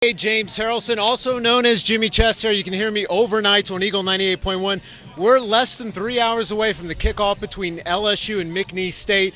Hey, James Haralson, also known as Jimmy Chester. You can hear me overnight on Eagle 98.1. We're less than 3 hours away from the kickoff between LSU and McNeese State.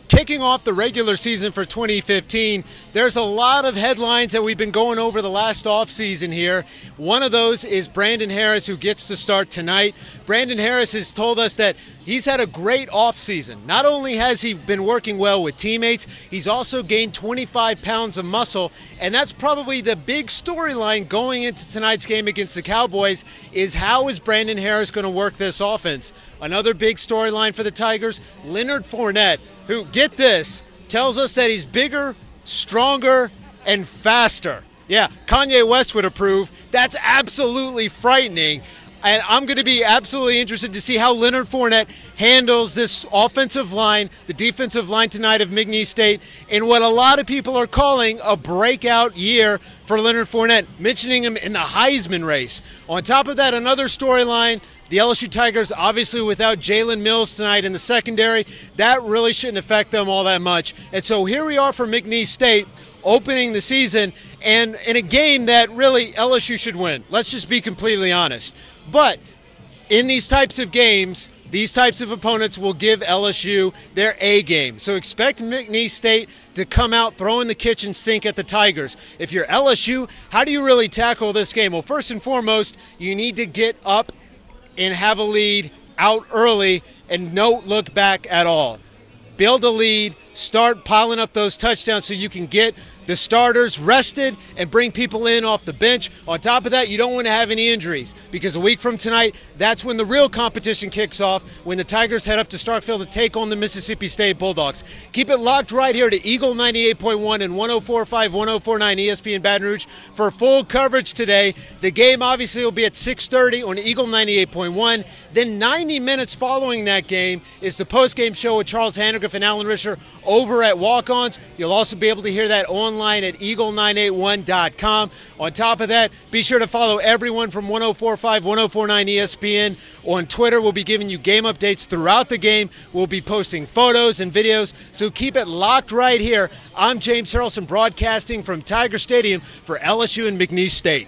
Kicking off the regular season for 2015, there's a lot of headlines that we've been going over the last offseason here. One of those is Brandon Harris, who gets to start tonight. Brandon Harris has told us that he's had a great offseason. Not only has he been working well with teammates, he's also gained 25 pounds of muscle, and that's probably the big storyline going into tonight's game against the Cowboys is how is Brandon Harris going to work this offense? Another big storyline for the Tigers, Leonard Fournette, who, get this, tells us that he's bigger, stronger, and faster. Yeah, Kanye West would approve. That's absolutely frightening. And I'm going to be absolutely interested to see how Leonard Fournette handles this offensive line, the defensive line tonight of McNeese State, in what a lot of people are calling a breakout year for Leonard Fournette, mentioning him in the Heisman race. On top of that, another storyline, the LSU Tigers obviously without Jalen Mills tonight in the secondary. That really shouldn't affect them all that much. And so here we are for McNeese State, opening the season, and in a game that really LSU should win. Let's just be completely honest. But in these types of games, these types of opponents will give LSU their A game. So expect McNeese State to come out throwing the kitchen sink at the Tigers. If you're LSU, how do you really tackle this game? Well, first and foremost, you need to get up and have a lead out early and don't look back at all. Build a lead, start piling up those touchdowns so you can get the starters rested and bring people in off the bench. On top of that, you don't want to have any injuries because a week from tonight, that's when the real competition kicks off, when the Tigers head up to Starkville to take on the Mississippi State Bulldogs. Keep it locked right here to Eagle 98.1 and 104.5, 104.9 ESPN Baton Rouge for full coverage today. The game obviously will be at 6:30 on Eagle 98.1. Then 90 minutes following that game is the post-game show with Charles Handegriff and Alan Risher over at Walk-Ons. You'll also be able to hear that online at eagle981.com. On top of that, be sure to follow everyone from 104.5, 104.9 ESPN on Twitter. We'll be giving you game updates throughout the game. We'll be posting photos and videos, so keep it locked right here. I'm James Haralson, broadcasting from Tiger Stadium for LSU and McNeese State.